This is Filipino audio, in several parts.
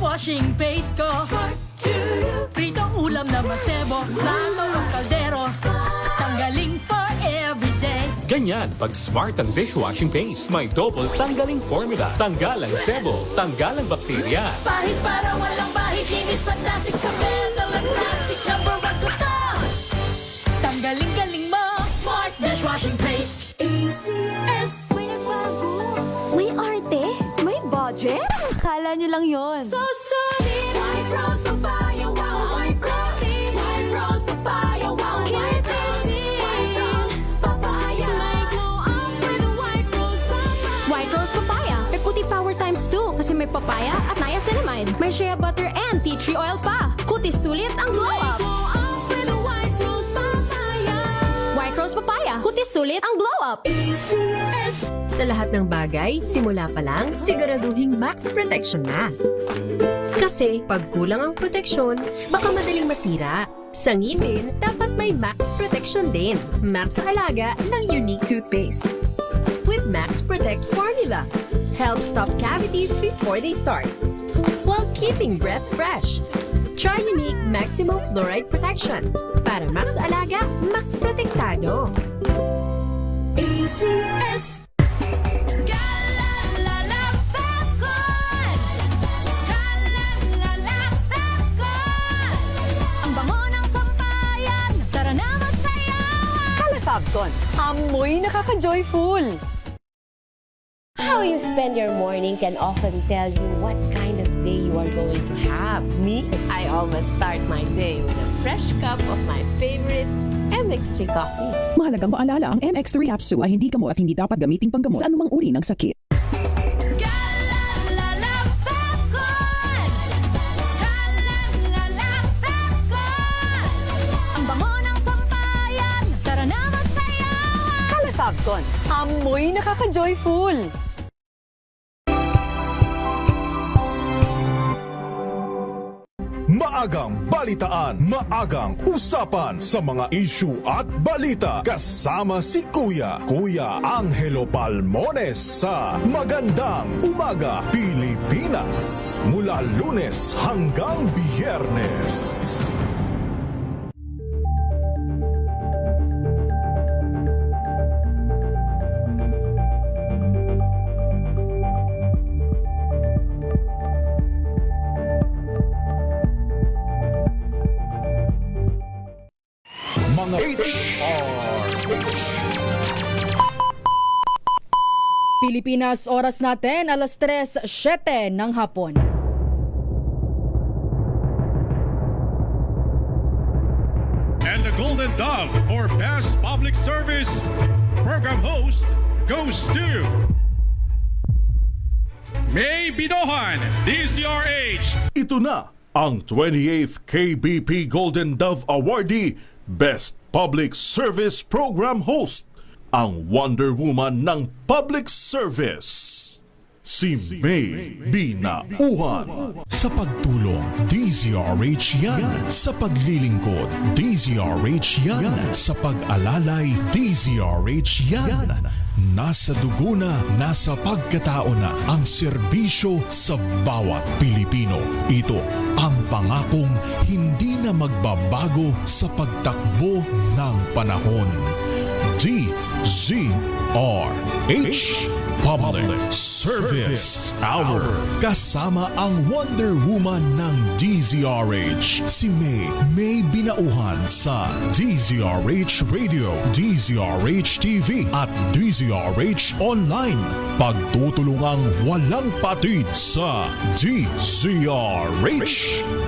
dishwashing paste ko. Pritong ulam na masebo, plato o kaldero. Tanggaling for everyday. Ganyan pag Smart ang dishwashing paste. May double tanggaling formula. Tanggal ang sebo, tanggal ang bakterya. Pahit para walang bahid, linis fantastic sa metal at plastic. Number one ko to. Tanggaling-galing mo, Smart dishwashing paste. ACS. May nagbago. May arte. May budget. Akala nyo lang yon. So solid. White rose papaya, wow, white rose. White rose papaya, wow, white rose. White rose papaya. May glow up with white rose papaya. White rose papaya. May puti power times 2 kasi may papaya at niacinamide. May shea butter and tea tree oil pa. Kutis sulit ang glow up. Glow up with white rose papaya. White rose papaya. Kutis sulit ang glow up. ACS. Sa lahat ng bagay, simula pa lang, siguraduhing max protection na. Kasi pag kulang ang proteksyon, baka madaling masira. Sa ngipin, dapat may max protection din. Max sa alaga ng Unique Toothpaste. With Max Protect Formula, helps stop cavities before they start, while keeping breath fresh. Try Unique Maximum Fluoride Protection. Para max alaga, max protektado. ACS. Galalala Falcon. Galalala Falcon. Ang bango ng sampayan. Tara na magsayawan. Calafabcon, amoy nakaka-joyful! How you spend your morning can often tell you what kind of day you are going to have. Me, I always start my day with a fresh cup of my favorite MX3 coffee. Mahalagang paalala, ang MX3 capsule ay hindi gamot at hindi dapat gamiting panggamot sa anumang uri ng sakit. Galalala Falcon. Galalala Falcon. Ang bango ng sampayan. Tara na magsayawan. Calafabcon, amoy nakaka-joyful! Maagang balitaan, maagang usapan sa mga issue at balita. Kasama si Kuya Angelo Palmones sa Magandang Umaga Pilipinas. Mula Lunes hanggang Biyernes. Mga Pilipinas, oras natin, alas 3:07 ng hapon. And the Golden Dove for Best Public Service Program Host goes to May Binohan, DCRH. Ito na ang 28th KBP Golden Dove Awardee Best Public Service Program Host, ang Wonder Woman ng Public Service, si May Binauhan. Sa pagtulong, DZRH yan. Sa paglilingkod, DZRH yan. Sa pag-alalay, DZRH yan. Nasa dugo na, nasa pagkatao na ang serbisyo sa bawat Pilipino. Ito ang pangakong hindi na magbabago sa pagtakbo ng panahon. DZRH Public Service Hour. Kasama ang Wonder Woman ng DZRH, si May Binauhan sa DZRH Radio, DZRH TV at DZRH Online. Pagtutulungang walang patid sa DZRH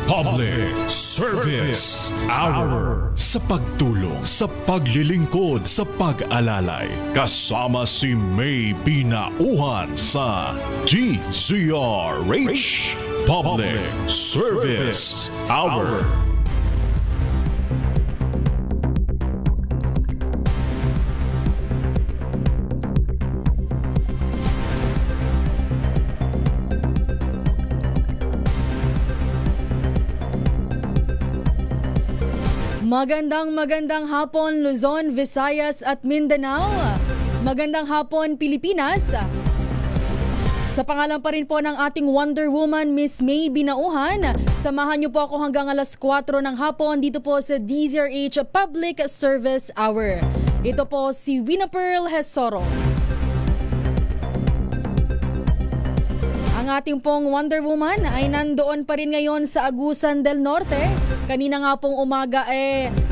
Public Service Hour. Sa pagtulong, sa paglilingkod, sa pag-alalay, kasama si May Binauhan sa DZRH Public Service Hour. Magandang hapon Luzon, Visayas at Mindanao. Magandang hapon Pilipinas. Sa pangalan pa rin po ng ating Wonder Woman, Miss May Binauhan, samahan niyo po ako hanggang alas 4 ng hapon dito po sa DZRH Public Service Hour. Ito po si Winapearl Hesoro. Ang ating pong Wonder Woman ay nandoon pa rin ngayon sa Agusan del Norte. Kanina nga pong umaga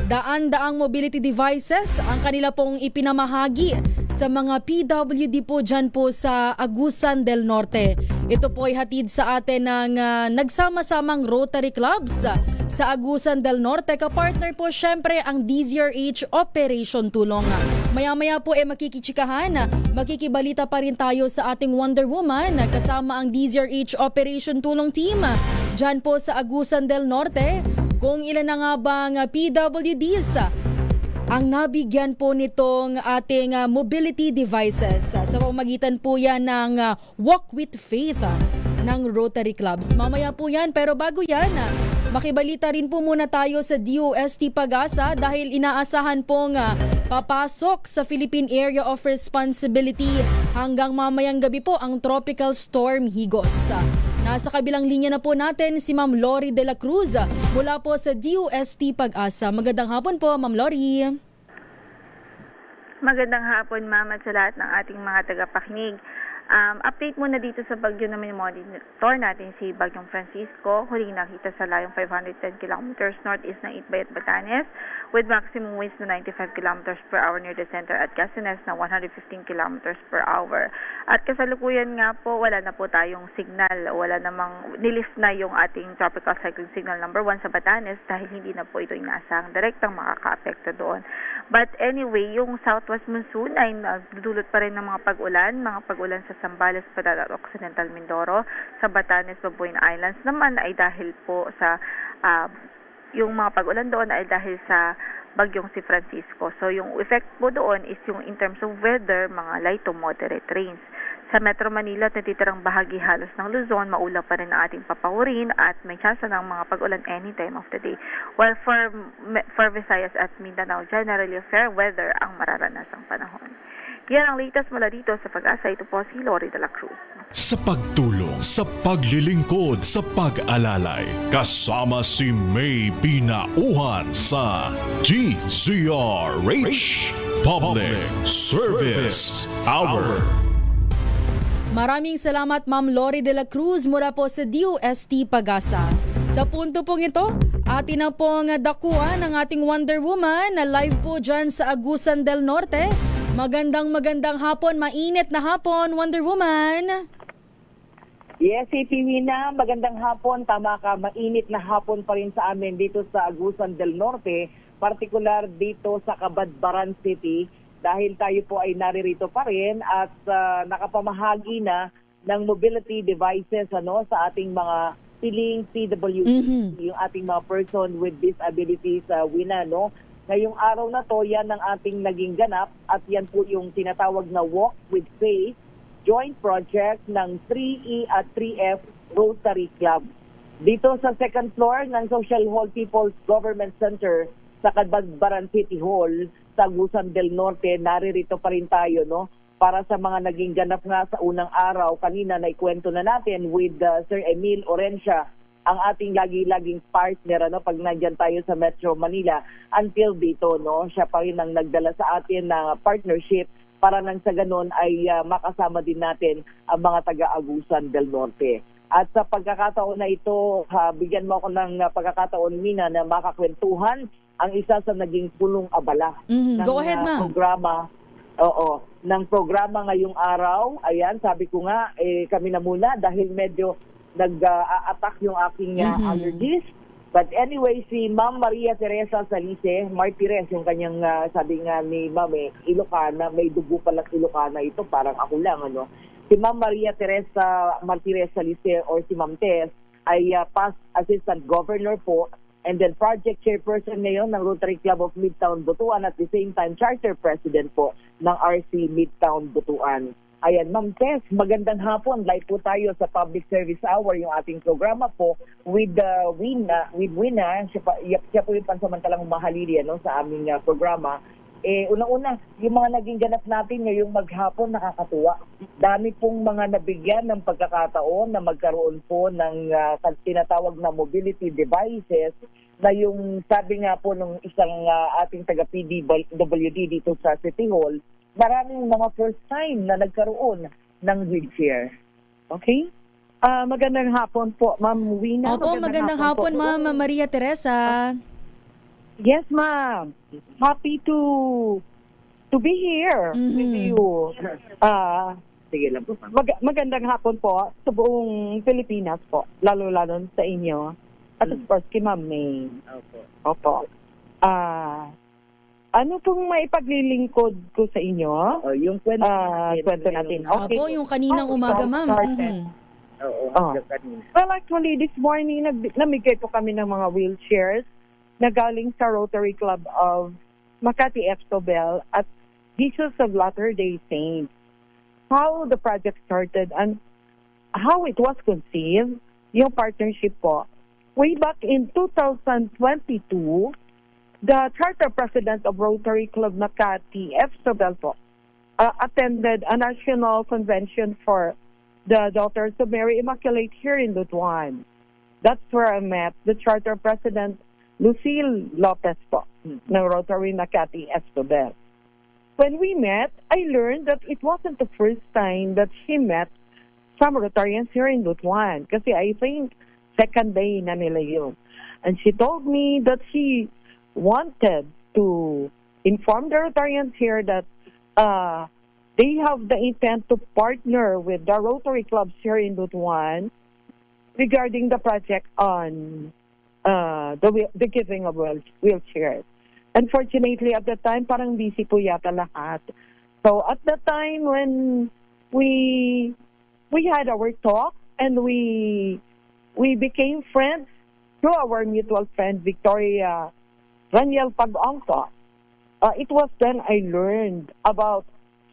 daan-daang mobility devices ang kanila pong ipinamahagi sa mga PWD po dyan po sa Agusan del Norte. Ito po ay hatid sa atin ng nagsama-samang Rotary Clubs sa Agusan del Norte. Kapartner po syempre ang DZRH Operation Tulong. Maya-maya po makikichikahan, makikibalita pa rin tayo sa ating Wonder Woman kasama ang DZRH Operation Tulong Team dyan po sa Agusan del Norte. Kung ilan na nga bang PWDs ang nabigyan po nitong ating mobility devices. Sa pamamagitan po yan ng Walk with Faith ng Rotary Clubs. Mamaya po yan, pero bago yan, makibalita rin po muna tayo sa DOST Pag-asa dahil inaasahan pong papasok sa Philippine Area of Responsibility hanggang mamayang gabi po ang Tropical Storm Higos. Nasa kabilang linya na po natin si Ma'am Lori de la Cruz mula po sa DOST Pag-asa. Magandang hapon po, Ma'am Lori. Magandang hapon, ma'am, at sa lahat ng ating mga tagapakinig. Update muna dito sa bagyo na monitor natin si Bagyong Francisco. Huling nakita sa layong 510 kilometers northeast ng Itbayat, Batanes with maximum winds na 95 kilometers per hour near the center at Casenes na 115 kilometers per hour. At kasalukuyan nga po, wala na po tayong signal. Wala namang nilift na yung ating tropical cyclone signal number 1 sa Batanes dahil hindi na po ito inaasahang direktang makaka-apekto doon. But anyway, yung southwest monsoon ay nagdudulot pa rin ng mga pag-ulan sa Zambales, Padal at Occidental Mindoro. Sa Batanes, Babuyan Islands naman ay dahil po sa yung mga pag-ulan doon ay dahil sa bagyong si Francisco. So yung effect po doon is yung in terms of weather, mga light to moderate rains. Sa Metro Manila at natitirang bahagi halos ng Luzon, maulap pa rin ang ating papawirin at may tsansa ng mga pag-ulan any time of the day. While for Visayas at Mindanao, generally fair weather ang mararanasang panahon. Yan ang latest mula dito sa Pag-asa. Ito po si Lori de la Cruz. Sa pagtulong, sa paglilingkod, sa pag-alalay, kasama si May Binauhan sa DZRH Public Service Hour. Maraming salamat, Ma'am Lori de la Cruz mula po sa DOST Pag-asa. Sa punto pong ito, atin na pong dakuan ng ating Wonder Woman na live po dyan sa Agusan del Norte. Magandang hapon, mainit na hapon, Wonder Woman. Yes, Wina, magandang hapon. Tama ka, mainit na hapon pa rin sa amin dito sa Agusan del Norte, partikular dito sa Cabadbaran City, dahil tayo po ay naririto pa rin at nakapamahagi na ng mobility devices sa ating mga piling PWD, yung ating mga person with disabilities, Wina, no? Ngayong araw na to, yan ang ating naging ganap at yan po yung tinatawag na Walk with Faith joint project ng 3E at 3F Rotary Club. Dito sa second floor ng Social Hall People's Government Center sa Cabadbaran City Hall sa Agusan del Norte, naririto pa rin tayo, no? Para sa mga naging ganap nga sa unang araw, kanina naikwento na natin with Sir Emil Orencia, ang ating laging partner pag nandyan tayo sa Metro Manila until dito, no? Siya pa rin ang nagdala sa atin ng partnership para nang sa ganun ay makasama din natin ang mga taga-Agusan del Norte. At sa pagkakataon na ito, bigyan mo ako ng pagkakataon, Mina, na makakwentuhan ang isa sa naging punong abala ng Go ahead, ma'am. Programa. Oo, ng programa ngayong araw. Ayan, sabi ko nga, kami na muna dahil medyo nag-attack yung aking allergies. But anyway, si Ma'am Maria Teresa Salice, Martires, yung kanyang sabi nga ni Ma'am, Ilocana, may dugo palang Ilocana ito, parang ako lang, ano. Si Ma'am Maria Teresa Martires Salice or si Ma'am Tess ay past assistant governor po and then project chairperson ngayon ng Rotary Club of Midtown Butuan at the same time charter president po ng RC Midtown Butuan. Ayan, Ma'am Tess, magandang hapon. Live po tayo sa Public Service Hour, yung ating programa po with Wina. Siya po yung pansamantalang mahalili sa aming programa. Unang-una, yung mga naging ganap natin ngayong maghapon, nakakatuwa. Dami pong mga nabigyan ng pagkakataon na magkaroon po ng tinatawag na mobility devices na yung sabi nga po ng isang ating taga-PDWD dito sa City Hall, maraming mga first time na nagkaroon ng wheelchair. Okay? Magandang hapon po, Ma'am Wina. Opo, magandang hapon, Ma'am Maria Teresa. Yes, ma'am. Happy to be here with you. Sige lang po. Magandang hapon po sa buong Pilipinas po, lalo-lalo sa inyo. At of course, kay Ma'am May. Opo. Ano pong maipaglilingkod ko sa inyo? Yung kwento natin. Okay. Opo, yung kaninang umaga, Ma'am. Well, actually, this morning, namigay po kami ng mga wheelchairs na galing sa Rotary Club of Makati Estobel at Jesus of Latter-day Saints. How the project started and how it was conceived, yung partnership po. Way back in 2022, the Charter President of Rotary Club Makati Estobel po attended a national convention for the Daughters of Mary Immaculate here in Butuan. That's where I met the Charter President Lucille Lopez po, ng Rotary Makati Estobel. When we met, I learned that it wasn't the first time that she met some Rotarians here in Butuan. Kasi I think second day na nila yun. And she told me that she wanted to inform the Rotarians here that they have the intent to partner with the Rotary clubs here in Butuan regarding the project on the giving of wheelchairs. Unfortunately, at the time, parang busy po yata lahat. So at the time when we had our talk and we became friends through our mutual friend Victoria Raniel Pag-Angka, it was then I learned about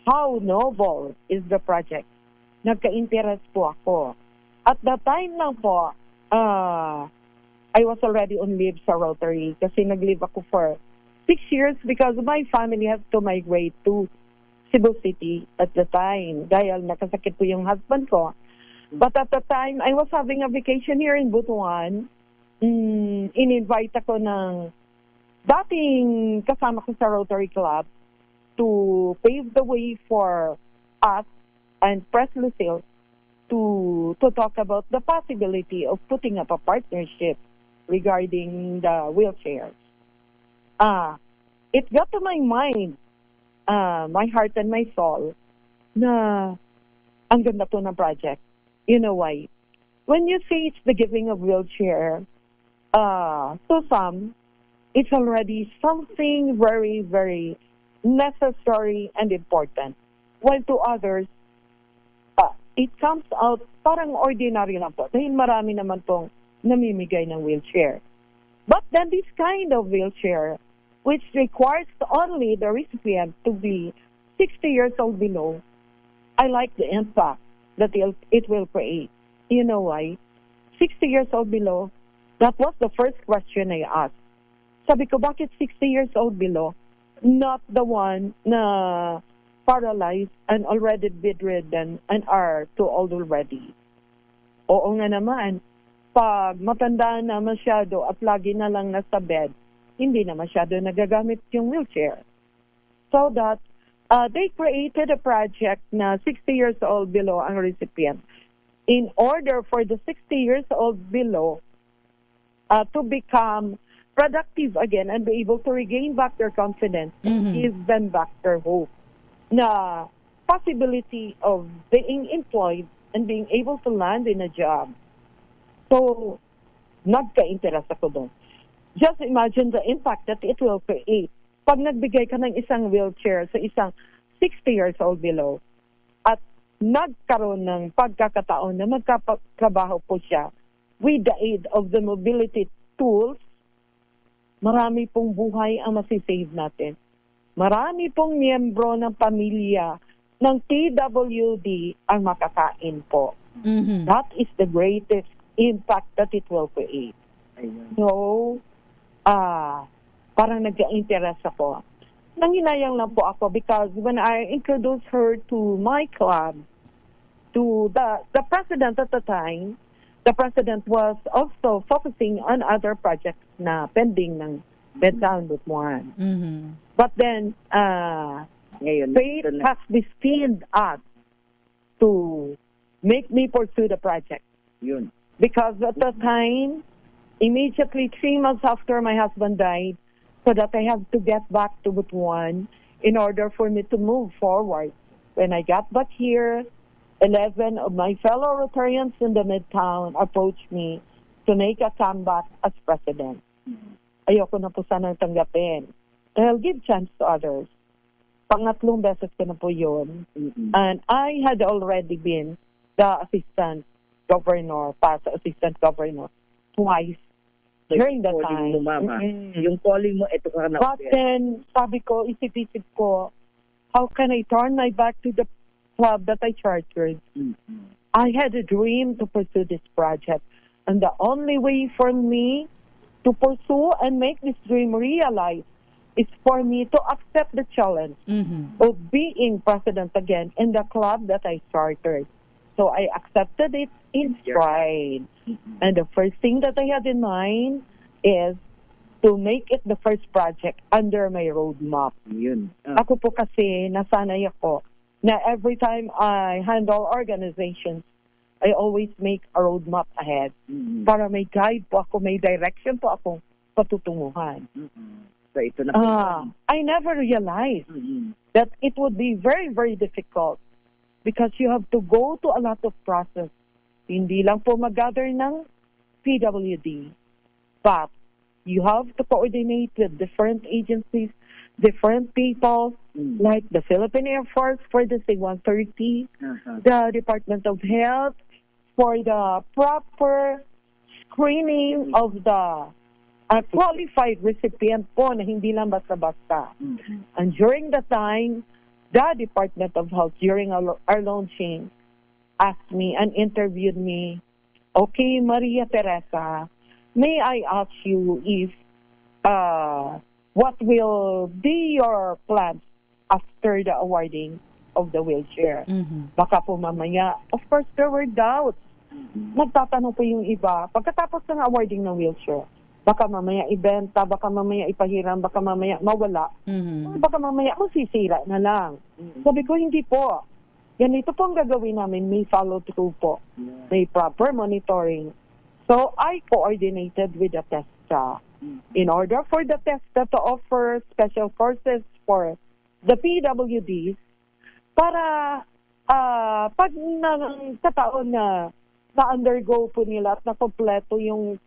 how noble is the project. Nagka-interest po ako. At the time lang po, I was already on leave sa Rotary kasi nag-leave ako for 6 years because my family had to migrate to Cebu City at the time dahil nakasakit po yung husband ko. But at the time, I was having a vacation here in Butuan. In-invite ako ng dating kasama ko sa Rotary Club to pave the way for us and Press Lucille to talk about the possibility of putting up a partnership regarding the wheelchairs. It got to my mind, my heart and my soul, na ang ganda to ng project. You know why? When you say it's the giving of wheelchair, to some, it's already something very, very necessary and important. While to others, it comes out parang ordinary lang po. Dahil marami naman pong namimigay ng wheelchair. But then this kind of wheelchair, which requires only the recipient to be 60 years old below, I like the impact that it will create. You know why? 60 years old below, that was the first question I asked. Sabi ko, bakit 60 years old below? Not the one na paralyzed and already bedridden and are too old already. Oo nga naman, pag matanda na masyado at lagi na lang nasa bed, hindi na masyado nagagamit yung wheelchair. So that they created a project na 60 years old below ang recipient. In order for the 60 years old below to become productive again and be able to regain back their confidence, give them back their hope. Na possibility of being employed and being able to land in a job. So, nagka-interest ako doon. Just imagine the impact that it will create. Pag nagbigay ka ng isang wheelchair sa isang 60 years old below at nagkaroon ng pagkakataon na magkatrabaho po siya with the aid of the mobility tools, marami pong buhay ang masisave natin. Marami pong miyembro ng pamilya ng TWD ang makakain po. That is the greatest impact that it will create. So, parang nag-interest ako. nanginayang lang po ako because when I introduced her to my club, to the president at the time, the president was also focusing on other projects na pending ng Bedtown Butuan. But then, fate has destined us to make me pursue the project. Yun. Because at the time, immediately 3 months after my husband died, so that I have to get back to Butuan in order for me to move forward. When I got back here, 11 of my fellow Rotarians in the Midtown approached me to make a comeback as president. Ayoko na po sanang tanggapin. I'll give chance to others. Pangatlong beses ko na po yun. And I had already been the assistant governor, past assistant governor, twice during that time. Yung calling mo, ito ka na. But then, sabi ko, isip-isip ko, how can I turn my back to the club that I chartered? I had a dream to pursue this project. And the only way for me to pursue and make this dream realize is for me to accept the challenge of being president again in the club that I started. So I accepted it in stride. And the first thing that I had in mind is to make it the first project under my roadmap. Yun. Ako po kasi, nasanay ako na every time I handle organizations, I always make a roadmap ahead para may guide po ako, may direction po akong patutunguhan. So ito na I never realized that it would be very, very difficult because you have to go to a lot of process. Hindi lang po mag-gather ng PWD, but you have to coordinate with different agencies, different people, like the Philippine Air Force for the C-130, the Department of Health, for the proper screening of the qualified recipient po na hindi lang basta-basta. And during the time, the Department of Health, during our launching, asked me and interviewed me, okay, Maria Teresa, may I ask you if what will be your plans after the awarding of the wheelchair? Baka po mamaya, of course, there were doubts. Nagtatanong po yung iba, pagkatapos ng awarding ng wheelchair, baka mamaya ibenta, baka mamaya ipahiram, baka mamaya mawala, baka mamaya masisira na lang. Sabi ko, hindi po. Ganito po ang gagawin namin, may follow-through po, may proper monitoring. So, I coordinated with the TESTA in order for the TESTA to offer special courses for the PWDs para pag nagkataon na na-undergo po nila at na-kompleto yung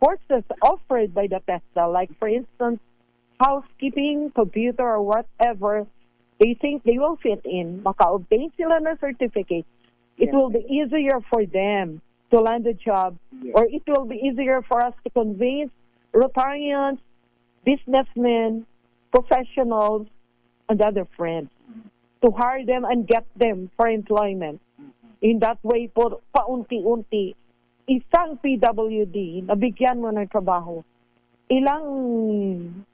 courses offered by the TESTA, like for instance, housekeeping, computer, or whatever, they think they will fit in, maka-obtain sila ng certificate, it will be easier for them to land a job, or it will be easier for us to convince Rotarians, businessmen, professionals, and other friends to hire them and get them for employment. In that way po, paunti-unti, isang PWD na bigyan mo ng trabaho, ilang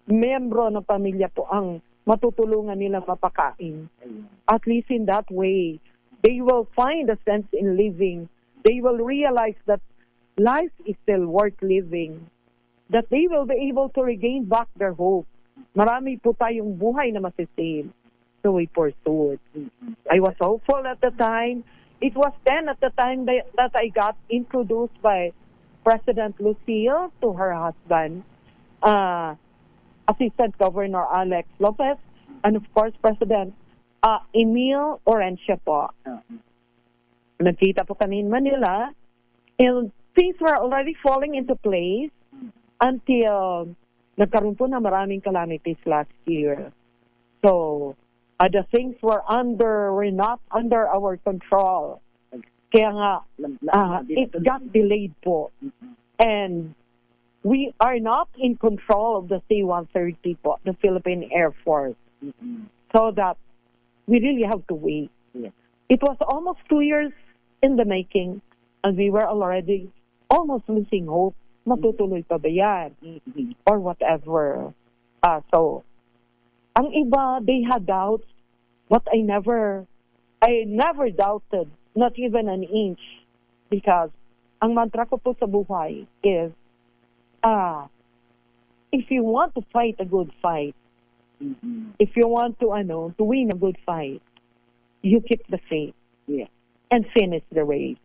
membro ng pamilya po ang matutulungan nila mapakain. At least in that way, they will find a sense in living. They will realize that life is still worth living. That they will be able to regain back their hope. Marami po tayong buhay na masisave. So we pursued. I was hopeful at the time. It was then at the time that I got introduced by President Lucille to her husband, Assistant Governor Alex Lopez, and of course President Emil Orencia po. Nagkita po kami in Manila, and things were already falling into place until nagkaroon po na maraming calamities last year. So, the things were not under our control. Kaya nga, it got delayed po. And we are not in control of the C-130 po, the Philippine Air Force. So that we really have to wait. It was almost 2 years in the making, and we were already almost losing hope. Matutuloy pa ba yan? Or whatever. So, Ang iba, they had doubts, but I never doubted, not even an inch. Because ang mantra ko po sa buhay is, if you want to fight a good fight, if you want to win a good fight, you keep the faith and finish the race.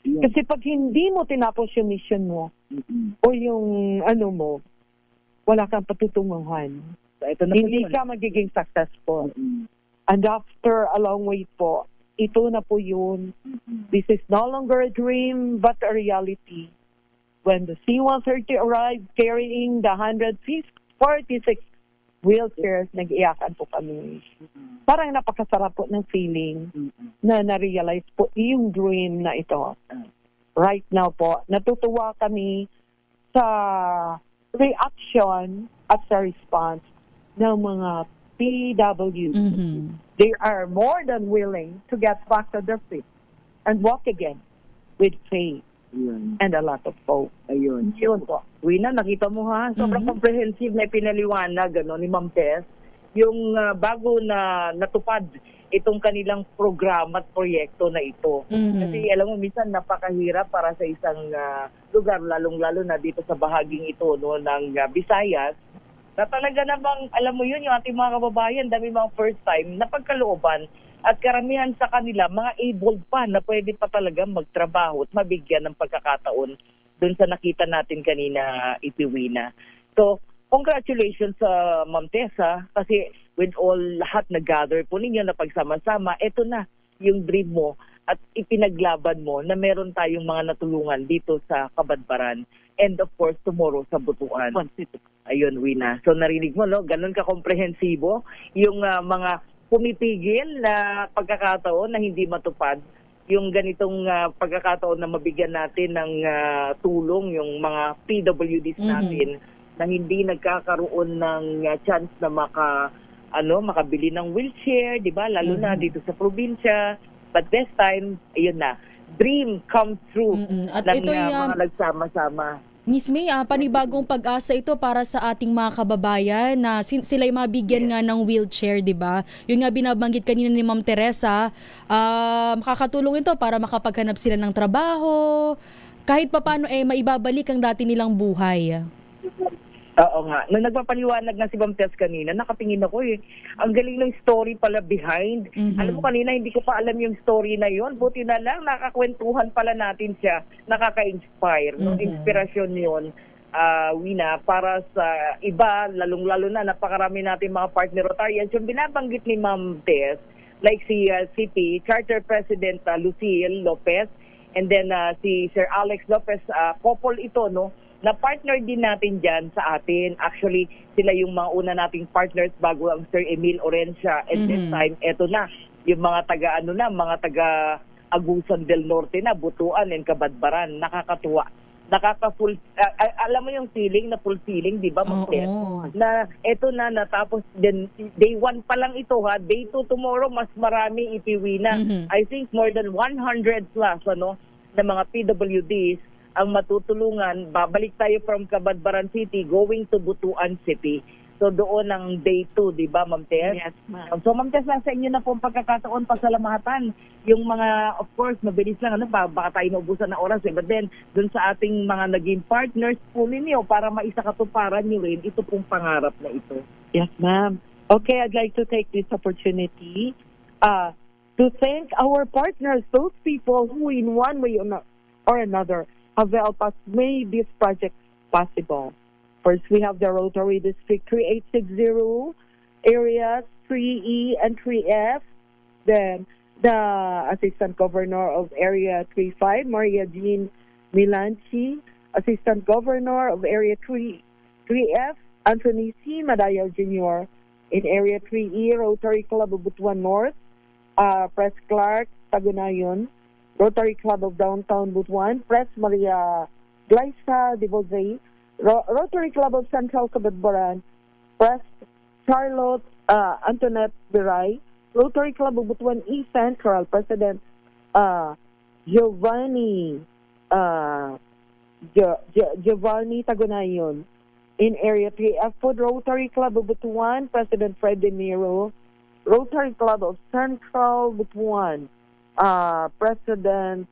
Kasi pag hindi mo tinapos yung mission mo, o yung mo, wala kang patutunguhan. So, ito na Hindi ka magiging successful. And after a long wait po, ito na po yun. This is no longer a dream, but a reality. When the C-130 arrived carrying the 146 wheelchairs, nag-iyakan po kami. Parang napakasarap po ng feeling na na-realize po yung dream na ito. Right now po, natutuwa kami sa reaction at sa response ng mga PWD. They are more than willing to get back to their feet and walk again with faith and a lot of hope. Ayun. Yun po. Wina, nakita mo ha? Sobrang comprehensive na pinaliwanag ni Ma'am Tess. Yung bago na natupad itong kanilang programa at proyekto na ito. Kasi alam mo, minsan napakahirap para sa isang lugar, lalong-lalo na dito sa bahaging ito ng Visayas, na talaga namang, alam mo yun, yung ating mga kababayan, dami mga first time na pagkalooban at karamihan sa kanila, mga able pa na pwede pa talaga magtrabaho at mabigyan ng pagkakataon dun sa nakita natin kanina, Ipiwina. So, congratulations sa Ma'am Tessa kasi with all lahat na gather po ninyo na pagsama-sama, eto na yung dream mo at ipinaglaban mo na meron tayong mga natulungan dito sa Kabadbaran and of course tomorrow sa Butuan. Ayun, Wina. So narinig mo, no? Ganun ka-komprehensibo yung mga pumipigil na pagkakataon na hindi matupad. Yung ganitong pagkakataon na mabigyan natin ng tulong yung mga PWDs natin na hindi nagkakaroon ng chance na makabili ng wheelchair, 'di ba? Lalo na dito sa probinsya. But this time, ayun na, dream come true At ng ito yung mga nagsama-sama. Miss May, panibagong pag-asa ito para sa ating mga kababayan na sila'y mabigyan nga ng wheelchair, di ba? Yun nga binabanggit kanina ni Ma'am Teresa, makakatulong ito para makapaghanap sila ng trabaho, kahit papaano maibabalik ang dati nilang buhay. Oo nga. Nung nagpapaliwanag nga si Ma'am Tess kanina, nakatingin ako Ang galing ng story pala behind. Alam mo kanina, hindi ko pa alam yung story na yon. Buti na lang, nakakwentuhan pala natin siya. Nakaka-inspire. No? Inspirasyon yun, Wina, para sa iba, lalong-lalo na, napakarami natin mga partner Rotarians. Yung binabanggit ni Ma'am Tess, like si CP, Charter President Lucille Lopez, and then si Sir Alex Lopez, couple ito, no? Na partner din natin dyan sa atin. Actually, sila yung mga una nating partners bago ang Sir Emil Orencia. At this time, eto na, yung mga mga taga Agusan del Norte na, Butuan and Kabadbaran. Nakakatuwa. Alam mo yung feeling na fulfilling, di ba, Ma'am? Na eto na, natapos din, day 1 pa lang ito, ha? Day 2 tomorrow, mas marami Ipiwina. I think more than 100 plus, na mga PWDs ang matutulungan. Babalik tayo from Kabadbaran City going to Butuan City. So doon ang day 2, di ba, Ma'am Tess? Yes, ma'am. So Ma'am Tess, nasa inyo na po ang pagkakataon, pasalamatan. Yung mga, of course, mabilis lang, baka tayo maubusan ng oras. But then, dun sa ating mga naging partners po ninyo para maisakatuparan nyo rin, ito pong pangarap na ito. Yes, ma'am. Okay, I'd like to take this opportunity to thank our partners, those people who in one way or another have helped us make this project possible. First, we have the Rotary District 3860, areas 3E and 3F. Then, the Assistant Governor of Area 35, Maria Jean Milanchi. Assistant Governor of Area 3F, Anthony C. Madayaw Jr. In Area 3E, Rotary Club of Butuan North, Press Clark, Tagunayon. Rotary Club of Downtown Butuan, Press Maria Glyza de Bozay, Rotary Club of Central Kabadbaran, Press Charlotte Antoinette Biray, Rotary Club of Butuan East Central, President Giovanni Tagunayon, In Area 3F Food, Rotary Club of Butuan, President Fred De Niro. Rotary Club of Central Butuan, President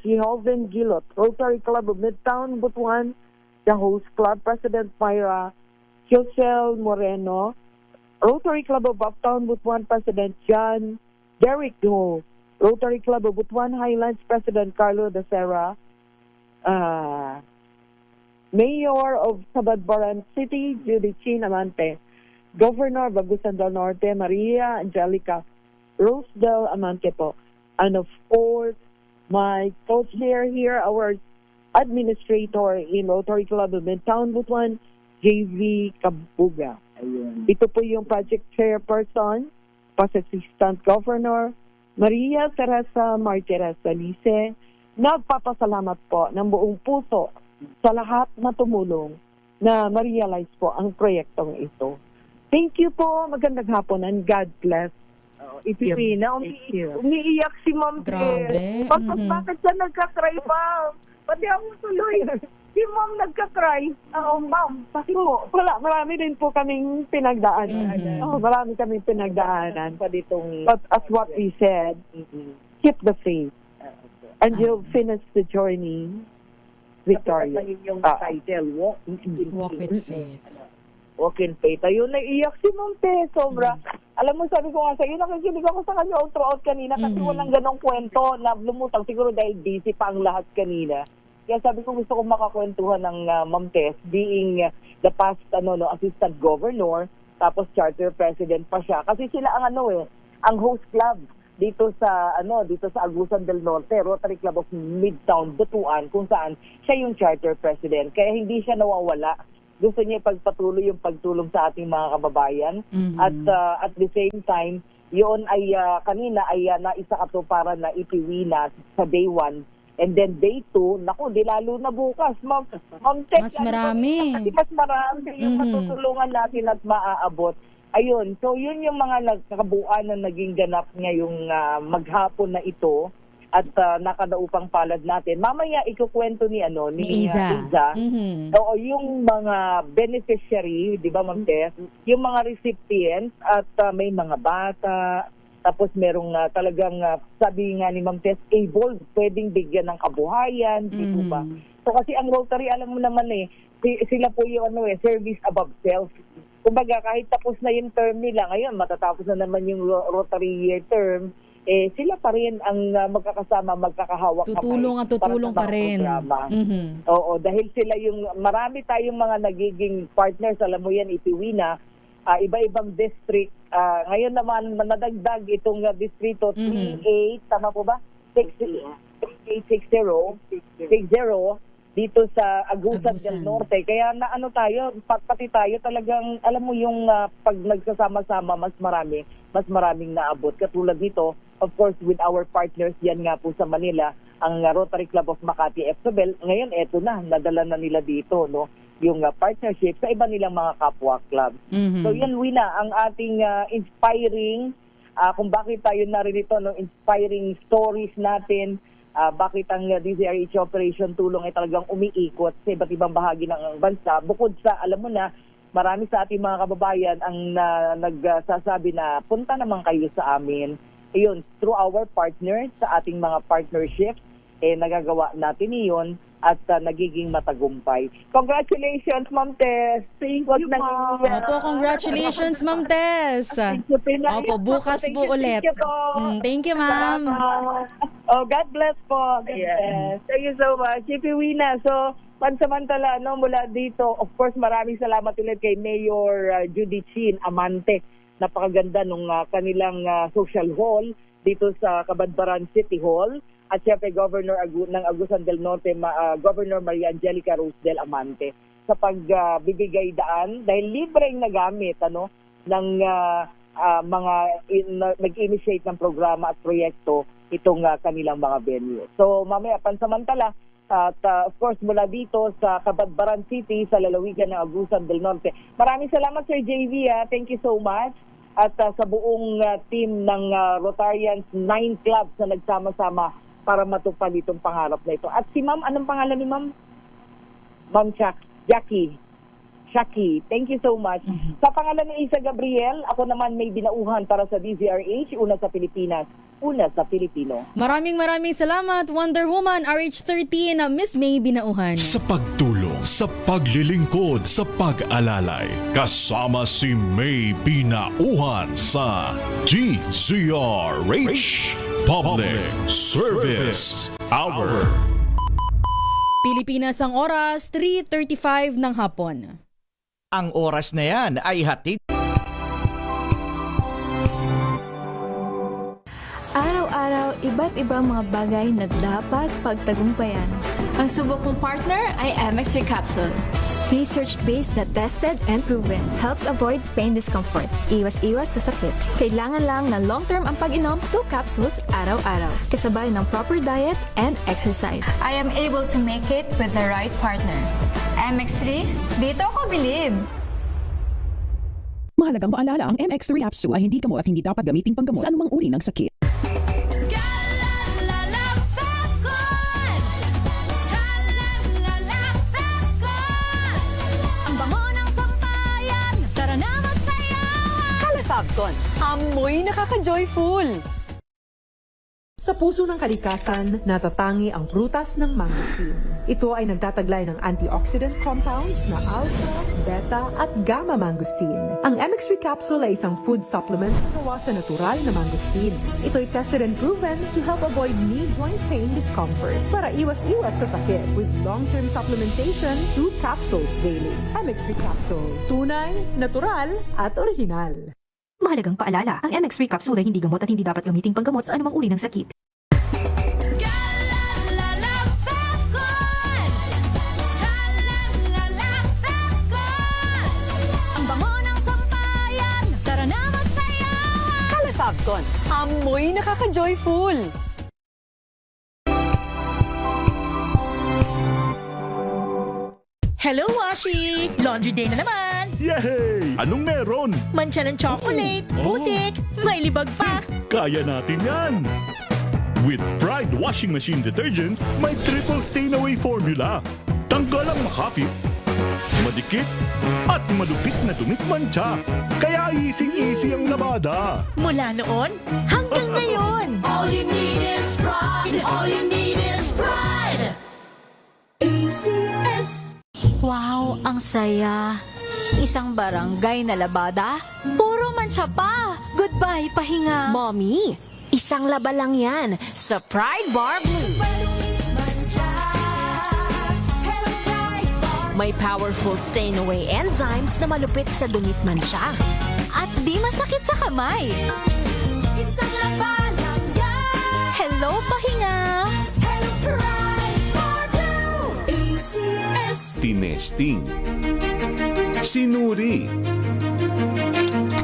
Yehovin Gilot. Rotary Club of Midtown Butuan, the host club, President Myra Hilsel Moreno. Rotary Club of Uptown Butuan, President John Derek Do. Rotary Club of Butuan Highlands, President Carlo De Serra. Mayor of Sabadbaran City, Judy Chin Amante. Governor of Agusan del Norte, Maria Angelica Rosedel Amante po. And of course, my co-chair here, our administrator in Rotary Club of Midtown Butuan, JV Kabuga. Ito po yung project chairperson, past assistant governor, Maria Teresa Martirez Alice. Nagpapasalamat po ng buong puso sa lahat na tumulong na ma-realize po ang proyektong ito. Thank you po. Magandang hapon and God bless. Ipipina, umiiyak si Ma'am Grabe. Bakit siya nagka-cry pa? Pati ako tuloy. Si Ma'am nagka-cry. Oo, Ma'am. Pati mo. Wala, marami din po kaming pinagdaanan. Marami kaming pinagdaanan. But as what we said, keep the faith. And you'll finish the journey victorious. Yung title, Walk with faith. Walk in faith. Ayun, naiiyak si Ma'am Te. Sobra. Alam mo, sabi ko nga sa'yo, nakikinig ako sa kanya outro-out kanina kasi walang ganong kwento na lumutang. Siguro dahil busy pa ang lahat kanina. Kaya sabi ko, gusto ko makakwentuhan ng Ma'am Tess being the past assistant governor, tapos charter president pa siya. Kasi sila ang ang host club dito sa Agusan del Norte, Rotary Club of Midtown Butuan, kung saan siya yung charter president. Kaya hindi siya nawawala. Gusto niya ipagpatuloy yung pagtulong sa ating mga kababayan. At the same time, yun ay kanina ay naisa katuparan na ipiwi na sa day 1. And then day 2, naku, di lalo na bukas. Ma'am Tech, Mas marami. Kasi mas marami yung matutulungan natin at maaabot. Ayun, so yun yung mga nagkakabuuan na naging ganap ngayong maghapon na ito. At nakadaupang palad natin. Mamaya ikukwento ni Iza. Oo, yung mga beneficiary, di ba Ma'am Tess? Yung mga recipients at may mga bata, tapos merong talagang sabi nga ni Ma'am Tess, able, pwedeng bigyan ng kabuhayan, di ba? So kasi ang Rotary, alam mo naman sila po yung service above self. Kumbaga kahit tapos na yung term nila, ngayon matatapos na naman yung Rotary year term, sila pa rin ang magkakasama, magkakahawak tutulong pa rin. Oo, dahil sila yung, marami tayong mga nagiging partners, alam mo yan, ipiwi na, iba-ibang district. Ngayon naman, nadagdag itong distrito 38, tama po ba? 6860 dito sa Agusan del Norte. Kaya pati tayo talagang, alam mo yung pag nagsasama-sama, mas maraming naabot. Katulad nito, of course, with our partners, yan nga po sa Manila, ang Rotary Club of Makati FSOBEL, ngayon eto na, nadala na nila dito, yung partnership sa iba nilang mga kapwa club. So yan, Wina, ang ating inspiring, kung bakit tayo narinito, inspiring stories natin, bakit ang DZRH operation tulong ay talagang umiikot sa iba't ibang bahagi ng bansa. Bukod sa, alam mo na, marami sa ating mga kababayan ang nagsasabi na punta naman kayo sa amin. Ayun, through our partners, sa ating mga partnerships, nagagawa natin iyon at nagiging matagumpay. Congratulations, Ma'am Tess! Thank you, Ma'am! Opo, congratulations, Ma'am Tess! Opo, bukas po ulit. Thank you, Ma'am! God bless po. Yes. Thank you so much. Chippy Wina. So, pansamantala, mula dito, of course, maraming salamat ulit kay Mayor Judy Chin Amante. Napakaganda nung kanilang social hall dito sa Cabadbaran City Hall. At siyempre, Governor ng Agusan del Norte, Governor Maria Angelica Rosedel Amante, sa pagbibigay daan, dahil libreng nagamit ng mga nag-initiate ng programa at proyekto itong kanilang mga venue. So mamaya pansamantala, at of course mula dito sa Cabadbaran City sa lalawigan ng Agusan del Norte. Maraming salamat Sir JV, thank you so much. At sa buong team ng Rotarians, 9 clubs na nagsama-sama para matupad itong pangarap na ito. At si Ma'am, anong pangalan ni Ma'am? Ma'am Jackie. Shaki. Thank you so much. Sa pangalan ni Isa Gabriel, ako naman may binauhan para sa DZRH, una sa Pilipinas, una sa Pilipino. Maraming salamat, Wonder Woman RH13 na Miss May Binauhan. Sa pagtulong, sa paglilingkod, sa pag-alalay, kasama si May Binauhan sa DZRH Public Service Hour. Pilipinas ang oras, 3:35 ng hapon. Ang oras na yan ay hatid. Araw-araw, iba't ibang mga bagay na dapat pagtagumpayan. Ang subok kong partner ay MX3 Capsule. Research-based na tested and proven. Helps avoid pain discomfort. Iwas-iwas sa sakit. Kailangan lang na long-term ang pag-inom 2 capsules araw-araw. Kasabay ng proper diet and exercise. I am able to make it with the right partner. MX3, dito ako bilib! Mahalagang paalala, ang MX3 capsule ay hindi gamot at hindi dapat gamitin panggamot sa anumang uri ng sakit. Ang bango ng sampayan, tara na magsayawan! Califabcon, amoy nakaka-joyful! Sa puso ng kalikasan, natatangi ang prutas ng mangosteen. Ito ay nagtataglay ng antioxidant compounds na alpha, beta at gamma mangosteen. Ang MX3 capsule ay isang food supplement na gawa sa natural na mangosteen. Ito ay tested and proven to help avoid knee joint pain discomfort para iwas-iwas sa sakit with long-term supplementation 2 capsules daily. MX3 capsule, tunay, natural at original. Mahalagang paalala, ang MX3 capsule ay hindi gamot at hindi dapat gamiting panggamot sa anumang uri ng sakit. Ang bango ng sampayan, tara na magsayawan! Califabcon, amoy nakaka-joyful! Hello, Washi! Laundry day na naman! Yay! Anong meron? Mancha ng chocolate, putik, may libag pa! Kaya natin yan! With Pride Washing Machine Detergent, may triple stain-away formula. Tanggal ang makapit, madikit, at malupit na dumit mancha. Kaya easy-easy ang labada. Mula noon hanggang ngayon! All you need is pride! All you need is pride! ACS. Wow, ang saya! Isang barangay na labada, puro mancha pa! Goodbye, pahinga! Mommy, isang laba lang yan sa Pride Bar Blue. May powerful stain-away enzymes na malupit sa dumit mancha. At di masakit sa kamay! Isang laba lang yan! Hello, pahinga! Hello, Pride Bar Blue! ACS. Tinesting, sinuri,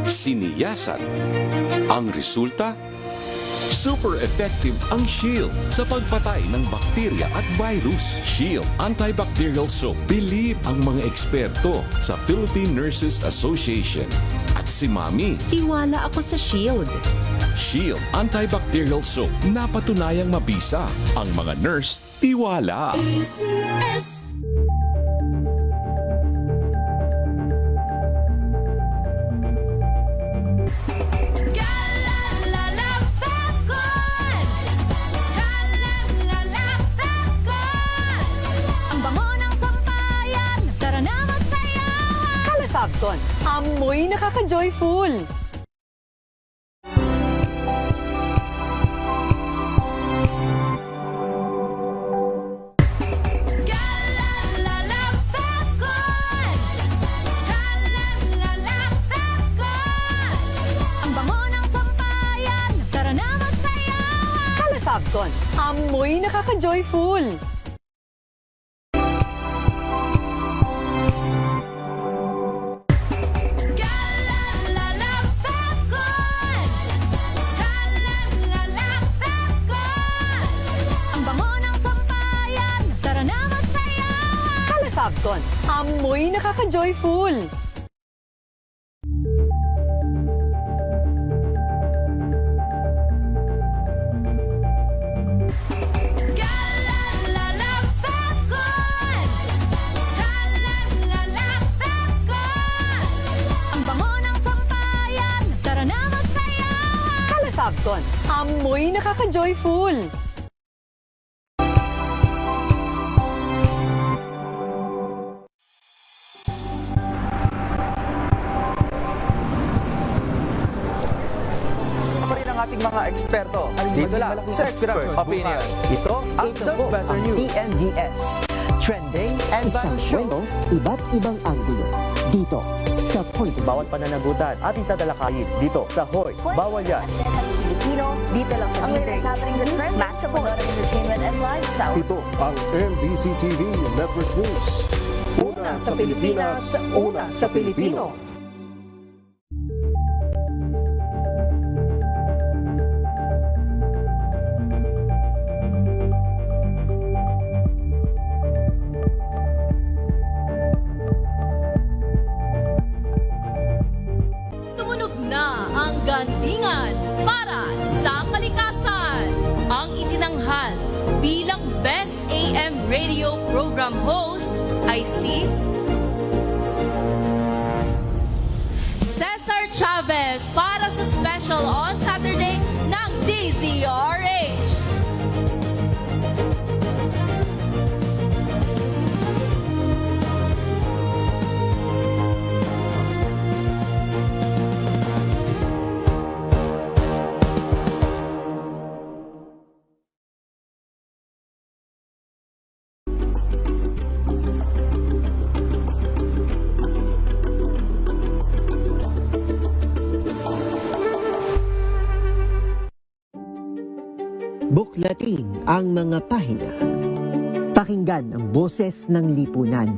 siniyasan. Ang resulta? Super effective ang Shield sa pagpatay ng bakterya at virus. Shield Antibacterial Soap. Believe ang mga eksperto sa Philippine Nurses Association. At si Mami. Tiwala ako sa Shield. Shield Antibacterial Soap. Napatunayang mabisa. Ang mga nurse, tiwala. ACS. Califabcon, amoy nakaka-joyful! Ang bango ng sampayan, tara na magsayawan! Califabcon, amoy nakaka-joyful! Ang bango ng sampayan, tara na magsayawan! Califabcon, amoy nakaka-joyful! Lipton. Amoy nakaka-joyful! Ating mga eksperto. Dito lang sa Expert Opinion. Ito ang The Better News. TNVS. Trending and isang kwento, iba't ibang anggulo. Dito sa Point. Bawat pananagutan ating tatalakayin dito sa Hoy. Bawal yan. Filipino, dito lang sa Research. Match up on entertainment and lifestyle. Ito ang MBC TV Network News. Una sa Pilipinas, una sa Pilipino. Gandingan para sa kalikasan. Ang itinanghal bilang Best AM Radio Program Host ay si Cesar Chavez para sa special on Saturday ng DZRH. Buklatin ang mga pahina. Pakinggan ang boses ng lipunan.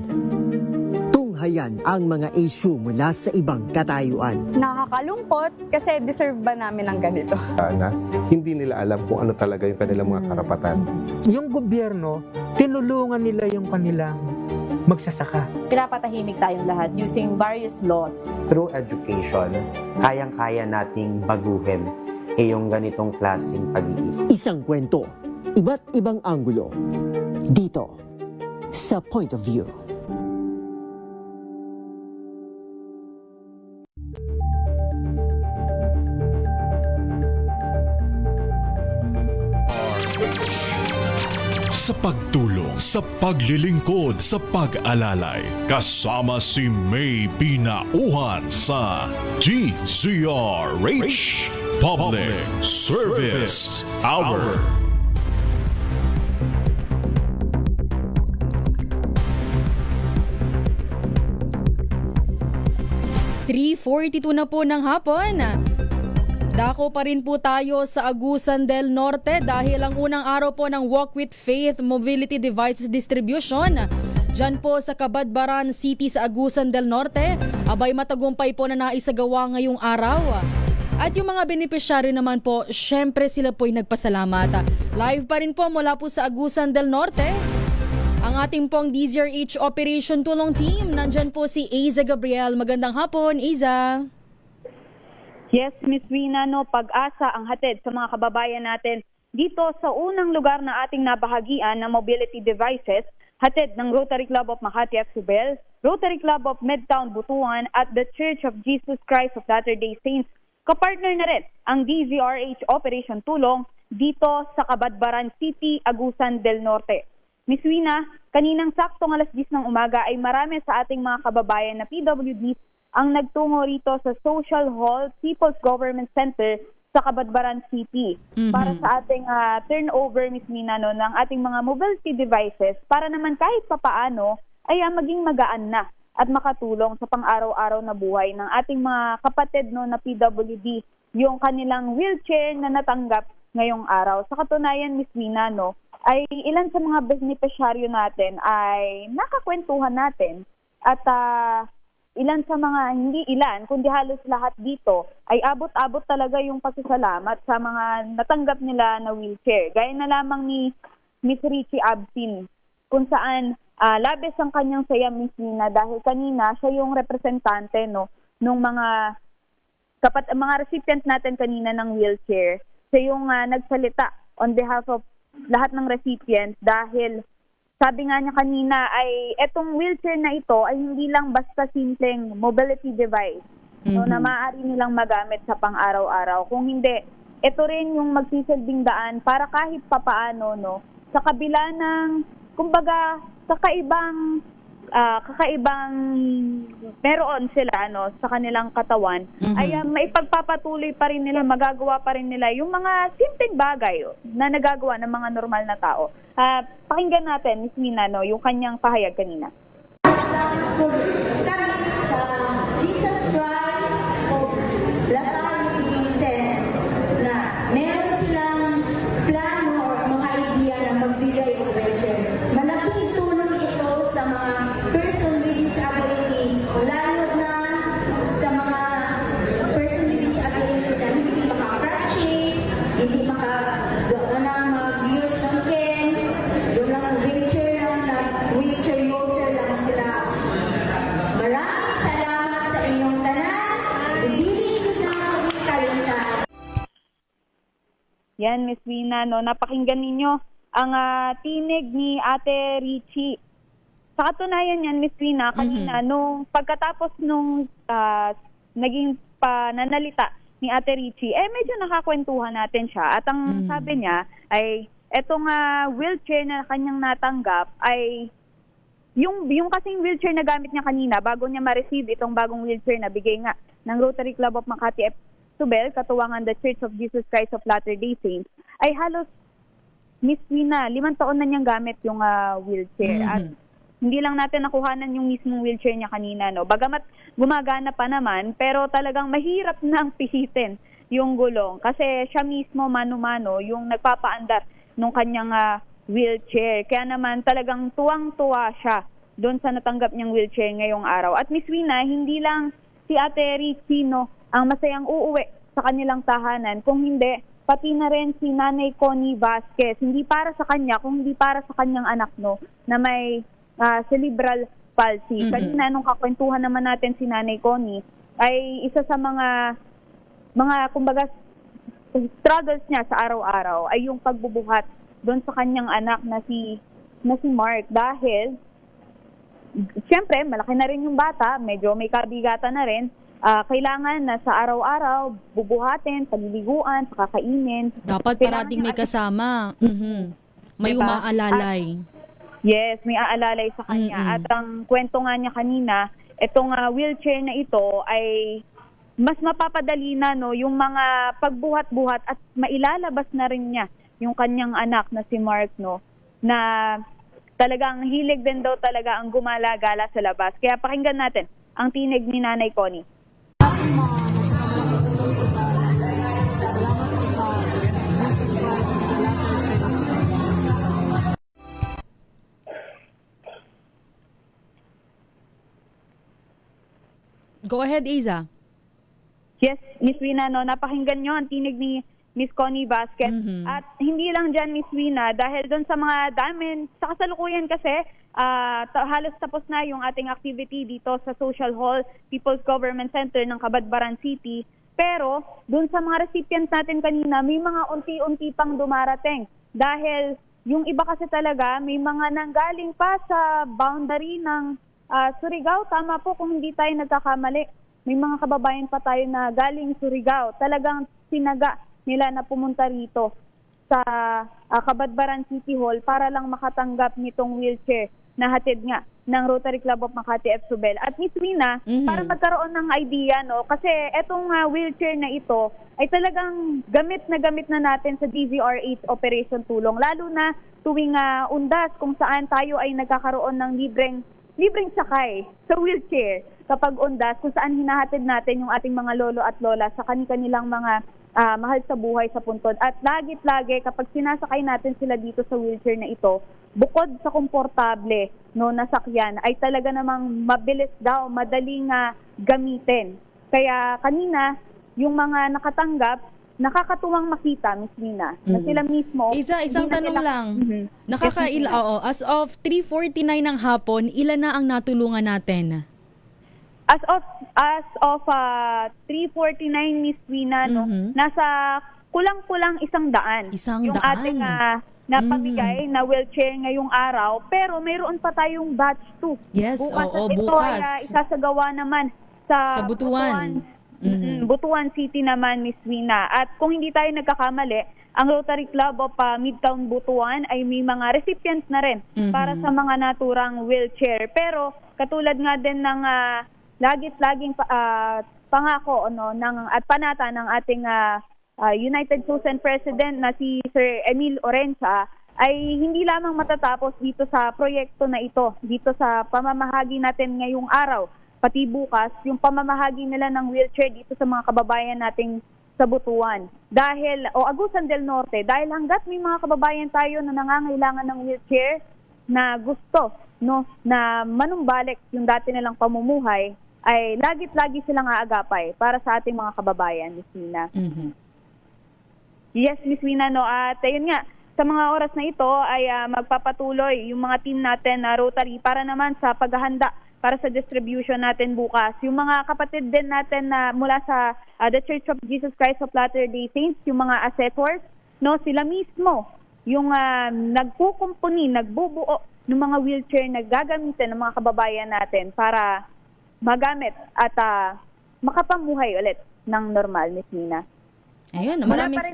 Tunghayan ang mga issue mula sa ibang katayuan. Nakakalungkot kasi deserve ba namin ng ganito? Na hindi nila alam kung ano talaga yung kanilang mga karapatan. Yung gobyerno, tinulungan nila yung kanilang magsasaka. Pinapatahimik tayong lahat using various laws. Through education, kayang-kaya nating baguhin yung ganitong klaseng pag-iisip. Isang kwento, iba't ibang anggulo. Dito, sa Point of View. Sa pagtulong, sa paglilingkod, sa pag-alalay, kasama si May Pinauhan sa DZRH Public Service Hour. .42 na po ng hapon. Dako pa rin po tayo sa Agusan del Norte dahil ang unang araw po ng Walk with Faith Mobility Devices Distribution dyan po sa Cabadbaran City sa Agusan del Norte, abay matagumpay po na naisagawa ngayong araw. At yung mga benepisyaryo naman po, syempre sila po'y nagpasalamat. Live pa rin po mula po sa Agusan del Norte. Ang ating pong DZRH Operation Tulong Team, nandyan po si Aiza Gabriel. Magandang hapon, Aiza. Yes, Miss Wina, no, pag-asa ang hatid sa mga kababayan natin dito sa unang lugar na ating nabahagian ng mobility devices, hatid ng Rotary Club of Makati at Subel, Rotary Club of Midtown Butuan at the Church of Jesus Christ of Latter-day Saints. Kapartner na rin ang DZRH Operation Tulong dito sa Cabadbaran City, Agusan del Norte. Miss Wina, kaninang saktong alas 10 ng umaga ay marami sa ating mga kababayan na PWDs ang nagtungo rito sa Social Hall People's Government Center sa Cabadbaran City para sa ating turnover, Miss Wina, no, ng ating mga mobility devices para naman kahit papaano ay maging magaan na at makatulong sa pang-araw-araw na buhay ng ating mga kapatid, no, na PWD, yung kanilang wheelchair na natanggap ngayong araw. Sa katunayan, Miss Wina, no, ay ilan sa mga benepisyaryo natin ay nakakwentuhan natin at ilan sa mga, hindi ilan, kundi halos lahat dito ay abot-abot talaga yung pasasalamat sa mga natanggap nila na wheelchair. Gaya na lamang ni Miss Richie Absin, kung saan labis ang kanyang saya, Miss Nina, dahil kanina siya yung representante, no, nung mga recipient natin kanina ng wheelchair. Siya yung nagsalita on behalf of lahat ng recipients dahil sabi nga niya kanina ay etong wheelchair na ito ay hindi lang basta simpleng mobility device, no, na maaari nilang magamit sa pang-araw-araw. Kung hindi, ito rin yung magsisilbing daan para kahit papaano, no, sa kabila ng, kumbaga, kakaibang meron sila, no, sa kanilang katawan, ay maipagpapatuloy pa rin nila, magagawa pa rin nila yung mga simpleng bagay na nagagawa ng mga normal na tao. Pakinggan natin, Ms. Mina, no, yung kanyang pahayag kanina. Jesus Christ of Latter-day Saints na meron silang plano o mga idea na magbigay ng wheelchair. Malaking tulong ito sa mga person with disability, lalo na sa mga person with disability na hindi makapractice, hindi mag-use ng cane, yung lang wheelchair lang, na wheelchair user lang sila. Maraming salamat sa inyong tanan. Hindi na kami kalimtan. Yan, Ms. Mina, no, napakinggan ninyo ang tinig ni Ate Richie. Sa katunayan yan, Ms. Mina, kanina, nung pagkatapos nung naging pananalita ni Ate Richie, medyo nakakwentuhan natin siya. At ang sabi niya ay, etong wheelchair na kanyang natanggap ay yung kasing wheelchair na gamit niya kanina bago niya ma-receive itong bagong wheelchair na bigay nga ng Rotary Club of Makati F. Subel, katuwangan the Church of Jesus Christ of Latter-day Saints, ay halos, Miss Mina, 5 taon na niyang gamit yung wheelchair. At hindi lang natin nakuhanan yung mismong wheelchair niya kanina, no. Bagamat gumagana pa naman, pero talagang mahirap nang pihitin yung gulong kasi siya mismo mano-mano yung nagpapaandar nung kanyang wheelchair. Kaya naman talagang tuwang-tuwa siya doon sa natanggap niyang wheelchair ngayong araw. At Miss Wina, hindi lang si Ate Richie, no, ang masayang uuwi sa kanilang tahanan. Kung hindi, pati na rin si Nanay Connie Vasquez. Hindi para sa kanya, kung hindi para sa kanyang anak, no, na may cerebral palsy. Kanina nung kakwentuhan naman natin si Nanay Connie, ay isa sa mga kumbaga struggles niya sa araw-araw ay yung pagbubuhat doon sa kanyang anak na si Mark, dahil siyempre malaki na rin yung bata, medyo may kabigatan na rin, kailangan na sa araw-araw bubuhatin, pagliliguan, pakakainin. Dapat parating may kasama. May diba? umaalalay. Yes, may aalalay sa kanya. At ang kwento nga niya kanina, itong wheelchair na ito ay mas mapapadali na, no, yung mga pagbuhat-buhat at mailalabas na rin niya yung kanyang anak na si Mark, no, na talagang hilig din daw talaga ang gumala-gala sa labas. Kaya pakinggan natin ang tinig ni Nanay Connie. Go ahead, Iza. Yes, Miss Wina, no, napakinggan nyo ang tinig ni Miss Connie Vasquez. At hindi lang dyan, Miss Wina, dahil doon sa mga dami, sa kasalukuyan kasi, halos tapos na yung ating activity dito sa Social Hall, People's Government Center ng Cabadbaran City. Pero doon sa mga recipients natin kanina, may mga unti-unti pang dumarating. Dahil yung iba kasi talaga, may mga nanggaling pa sa boundary ng Surigao. Tama po kung hindi tayo nagkakamali. May mga kababayan pa tayo na galing Surigao. Talagang sinaga nila na pumunta rito sa Cabadbaran City Hall para lang makatanggap nitong wheelchair na hatid nga ng Rotary Club of Makati F. Subel. At Miss Wina, para magkaroon ng idea, no, kasi etong wheelchair na ito ay talagang gamit na natin sa DZRH Operation Tulong. Lalo na tuwing undas kung saan tayo ay nagkakaroon ng libreng sakay sa wheelchair kapag undas, kung saan hinahatid natin yung ating mga lolo at lola sa kanilang mga mahal sa buhay sa puntod. At lagi kapag sinasakay natin sila dito sa wheelchair na ito, bukod sa komportable, no, nasakyan, ay talaga namang mabilis daw, madaling gamitin. Kaya kanina, yung mga nakatanggap, nakakatuwang makita, Miss Mina, na sila mismo. Isang tanong lang. As of 3:49 ng hapon, ilan na ang natulungan natin? As of 3:49, Miss Wina, no, nasa kulang-kulang 100. Yung ating napamigay na wheelchair ngayong araw, pero mayroon pa tayong batch 2. Yes, bukas. oo, At ito bukas. ay isasagawa naman sa Butuan. Butuan City naman, Miss Wina. At kung hindi tayo nagkakamali, ang Rotary Club of Midtown Butuan ay may mga recipients na rin para sa mga naturang wheelchair. Pero katulad nga din ng laging pangako at panata ng ating United Susan President na si Sir Emil Orenza, ay hindi lamang matatapos dito sa proyekto na ito, dito sa pamamahagi natin ngayong araw, pati bukas, yung pamamahagi nila ng wheelchair dito sa mga kababayan nating sa Butuan. Agusan del Norte, dahil hanggat may mga kababayan tayo na nangangailangan ng wheelchair na gusto na manumbalik yung dati nilang pamumuhay, ay lagi silang aagapay para sa ating mga kababayan, Miss Wina. Yes, Miss Wina, at ayun nga, sa mga oras na ito ay magpapatuloy yung mga team natin na Rotary para naman sa paghahanda para sa distribution natin bukas. Yung mga kapatid din natin na mula sa The Church of Jesus Christ of Latter-day Saints, yung mga assessors, sila mismo yung nagkukumpuni, nagbubuo ng mga wheelchair na gagamitin ng mga kababayan natin para magamit at makapamuhay ulit ng normal, Miss Nina. Ayun, maraming...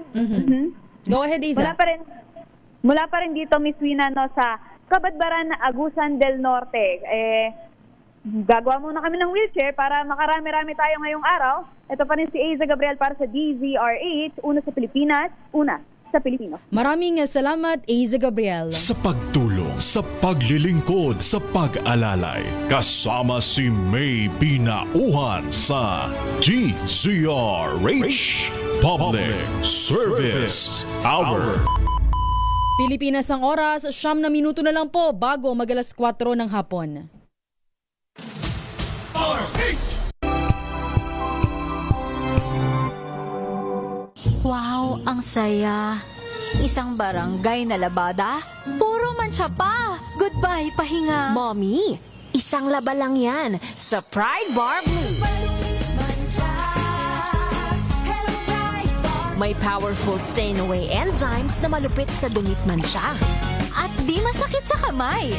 Go ahead, Iza. Mula pa rin dito, Miss Wina, sa Kabadbaran na Agusan del Norte. Gagawa muna kami ng wheelchair para makarami-rami tayo ngayong araw. Ito pa rin si Aiza Gabriel para sa DZRH, una sa Pilipinas, una sa Pilipino. Maraming salamat, Aiza Gabriel. Sa pagtulong, sa paglilingkod, sa pag-alalay, kasama si May Pinauhan sa DZRH Public Service Hour. Pilipinas ang oras, 9 na minuto na lang po bago mag-alas 4 ng hapon. Wow, ang saya. Isang barangay na labada, puro mancha pa. Goodbye, pahinga. Mommy, isang laba lang yan sa Pride Bar Blue. May powerful stain-away enzymes na malupit sa dumit mancha. At di masakit sa kamay.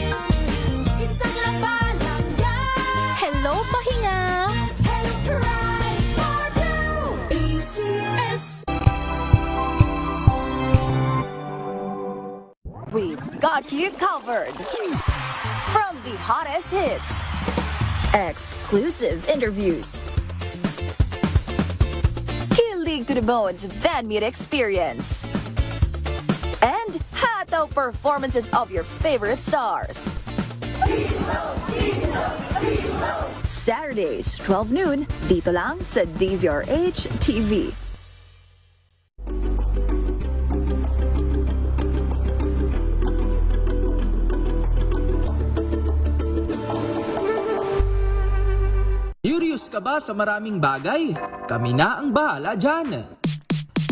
Isang laba lang yan. Hello, pahinga. Hello, Pride Bar Blue. ACS. We've got you covered. From the hottest hits, exclusive interviews, kilig to the bones fan meet experience, and hataw performances of your favorite stars. Saturdays, 12 noon, dito lang sa DZRH TV. Curious ka ba sa maraming bagay? Kami na ang bahala dyan.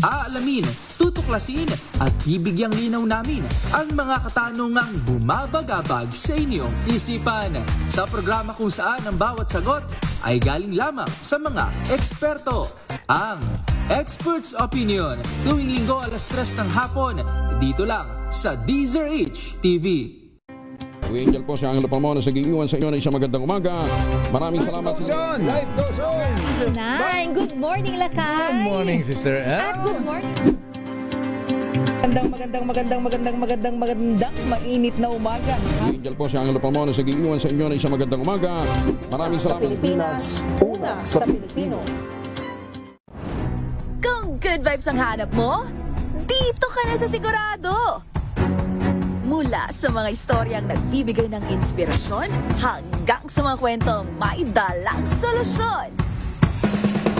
Aalamin, tutuklasin at bibigyang linaw namin ang mga katanungang bumabagabag sa inyong isipan. Sa programa kung saan ang bawat sagot ay galing lamang sa mga eksperto. Ang Expert's Opinion, tuwing linggo alas 3 ng hapon, dito lang sa DZRH TV. Angel po siya ang Palmona sa giiwan sa inyo na isang magandang umaga. Maraming salamat. Life goes on! Nine, good morning, Lakay! Good morning, Sister L. At good morning! Magandang mainit na umaga. Angel po siya ang Palmona sa giiwan sa inyo na isang magandang umaga. Maraming salamat. Sa Pilipinas, una sa Pilipino. Kung good vibes ang hanap mo, dito ka na sa sigurado. Mula sa mga istoryang nagbibigay ng inspirasyon hanggang sa mga kwentong may dalang solusyon.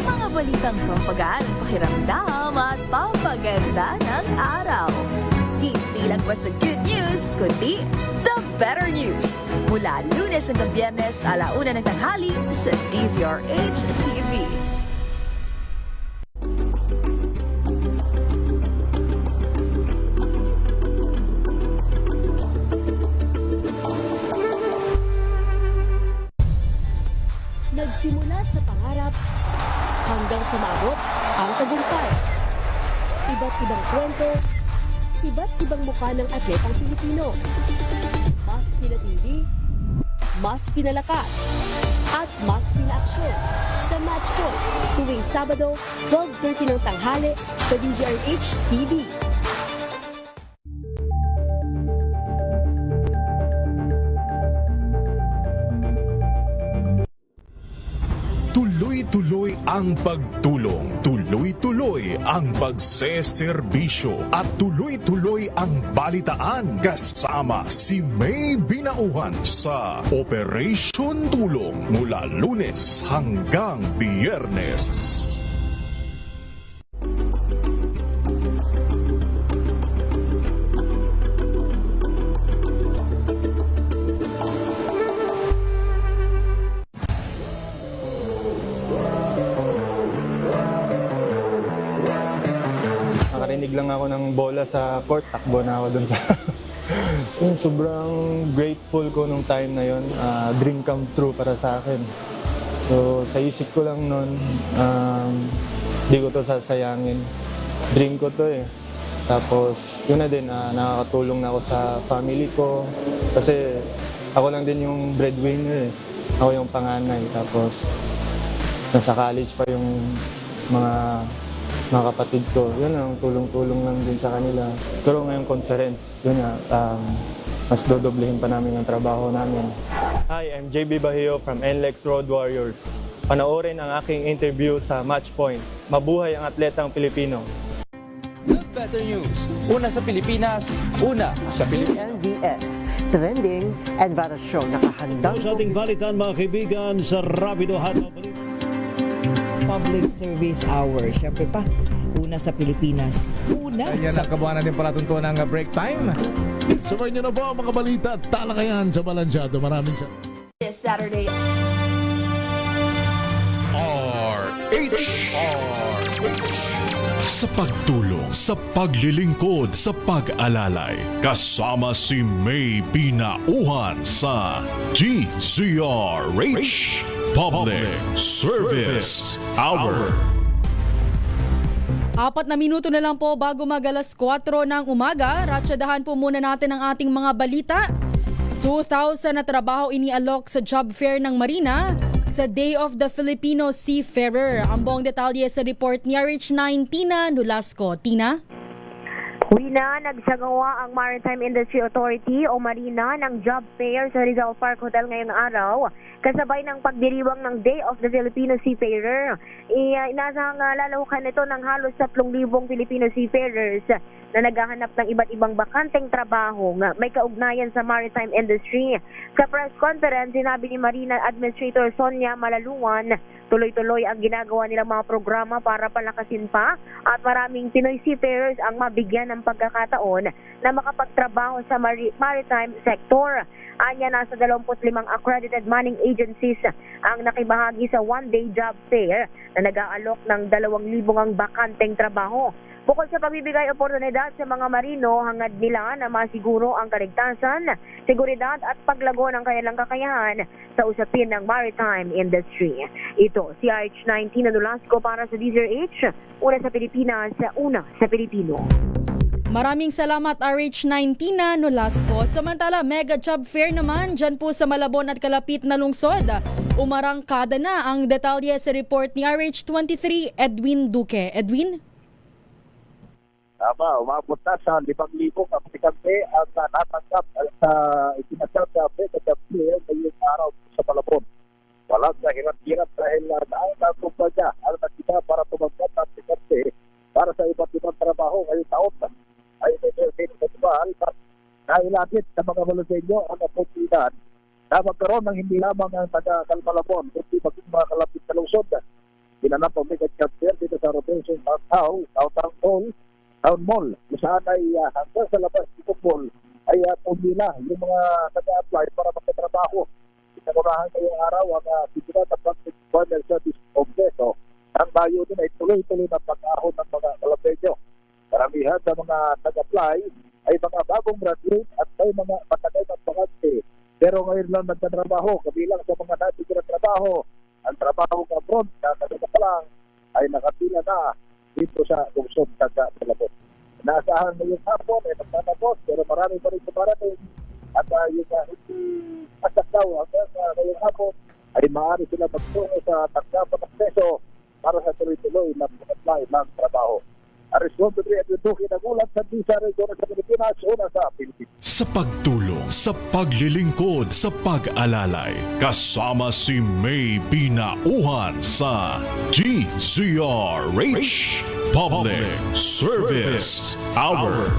Mga balitang pampagaan ang pakiramdam at pampaganda ng araw. Hindi lang ba sa good news, kundi the better news. Mula Lunes hanggang Biyernes, 1:00 ng tanghali sa DZRH TV. Nagsimula sa pangarap hanggang sa maabot ang tagumpay. Iba't ibang kwento, iba't ibang mukha ng atletang Pilipino. Mas pinatindi, mas pinalakas, at mas pinaaksyon. Sa Matchpoint, tuwing Sabado, 12:30 ng tanghali sa DZRH TV. Tuloy-tuloy ang pagtulong, tuloy-tuloy ang pagseserbisyo at tuloy-tuloy ang balitaan kasama si May Binauhan sa Operation Tulong mula Lunes hanggang Biyernes. Nakarinig lang ako ng bola sa court, takbo na ako dun sa... So, sobrang grateful ko nung time na yon, dream come true para sa akin. So sa isip ko lang nun, di ko to sasayangin. Dream ko to eh. Tapos yun na din, nakakatulong na ako sa family ko. Kasi ako lang din yung breadwinner eh. Ako yung panganay. Tapos nasa college pa yung mga kapatid ko. Yun ang tulong-tulong lang din sa kanila. Pero ngayong conference, yun nga, mas dodoblehin pa namin ang trabaho namin. Hi, I'm JB Bahio from NLEX Road Warriors. Panoorin ang aking interview sa Matchpoint. Mabuhay ang atletang Pilipino. Better news. Una sa Pilipinas, una sa Pilipinas. NBS, trending and para show nakahandang sa ating balitan mga kaibigan sa Rapido Hataw. Public Service Hour. Siyempre pa, una sa Pilipinas. Una Ayan sa... ang kabuhanan din pala tuntunan ng break time. Sabay niyo na po ang mga balita at talakayan sa Balansyado. Maraming sa... This Saturday. Sa pagtulong, sa paglilingkod, sa pag-alalay, kasama si May Binauhan sa DZRH Public Service Hour. 4 na minuto na lang po bago mag-alas 4 ng umaga. Ratsadahan po muna natin ang ating mga balita. 2,000 na trabaho inialok sa job fair ng Marina sa Day of the Filipino Seafarer. Ang buong detalye sa report ni RH9 Tina Nolasco. Tina? Nagsagawa ang Maritime Industry Authority o Marina ng job fair sa Rizal Park Hotel ngayong araw. Kasabay ng pagdiriwang ng Day of the Filipino Seafarer. Inasahang lalahukan ito ng halos 3,000 Filipino seafarers na naghahanap ng iba't ibang bakanteng trabaho may kaugnayan sa maritime industry. Sa press conference, sinabi ni Marina Administrator Sonia Malaluan, tuloy-tuloy ang ginagawa nilang mga programa para palakasin pa at maraming Pinoy seafarers ang mabigyan ng pagkakataon na makapagtrabaho sa maritime sector. Anya, nasa 25 accredited manning agencies ang nakibahagi sa one-day job fair na nag-aalok ng 2,000 ang bakanteng trabaho. Bukod sa pagbibigay oportunidad sa mga marino, hangad nila na masiguro ang kaligtasan, seguridad at paglago ng kanilang kakayahan sa usapin ng maritime industry. Ito, si RH19 na Nolasco para sa DZRH, una sa Pilipinas, una sa Pilipino. Maraming salamat RH19 na Nolasco. Samantala, mega job fair naman dyan po sa Malabon at kalapit na lungsod. Umarangkada na ang detalye sa report ni RH23 Edwin Duque. Edwin? Tama, umabot na sa 5,000 aplikante at natanggap sa itinatag sa mega job fair ngayong araw sa Malabon. Walang kahirap-hirap dahil daan ang kumpanya ang nagkita para tumanggap ng aplikante para sa iba't ibang trabaho ngayong taon. Ay festival at nailapit sa mga volunteeryo ang oportunidad na magkaroon ng hindi lamang ang taga-Malabon kundi maging mga kalapit na lungsod. Ginanap ang mega job fair dito sa Robinson Town Mall, kung saan ay hanggang sa labas dito mall ay pumila yung mga taga-apply para magkatrabaho. Isanurahan ngayong araw ang Siguran at Public Partner Service Congreso. Ang bayo din ay tuloy-tuloy na pag-ahon ng mga kalapetyo. Karamihan sa mga nag-apply ay mga bagong graduate at may mga matagal ng bakante. Pero ngayon lang nagtatrabaho, kabilang sa mga natin na trabaho. Ang trabaho ng abroad na kanina pa lang ay nakapila na dito sa lungsod ng Malabon. Naasahan ngayong hapon ay magtatapos pero marami pa rin kumarating at yung hindi asak daw hanggang ngayong hapon ay maaari sila magtungo sa tanggapan ng peso para sa tuloy-tuloy na pag-apply ng trabaho. Ariswon Pedri at Duki nagulat sa Disa Region sa Pilipinas, una sa Pilipinas. Sa pagtulong, sa paglilingkod, sa pag-alalay, kasama si May Binauhan sa DZRH Public Service Hour.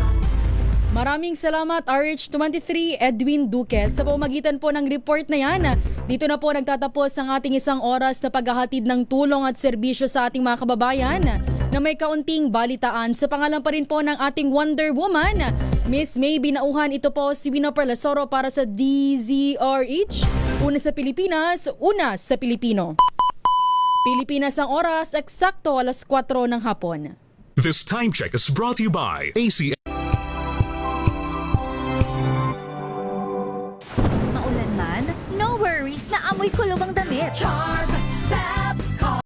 Maraming salamat RH23 Edwin Duque. Sa pamamagitan po ng report na yan, dito na po nagtatapos ang ating isang oras na paghahatid ng tulong at serbisyo sa ating mga kababayan na may kaunting balitaan. Sa pangalan pa rin po ng ating Wonder Woman, Miss May Binauhan, ito po si Wino Perlasoro para sa DZRH. Una sa Pilipinas, una sa Pilipino. Pilipinas ang oras, eksakto alas 4 ng hapon. This time check is brought to you by ACM. Maulan man, no worries na amoy kulubang damit. Char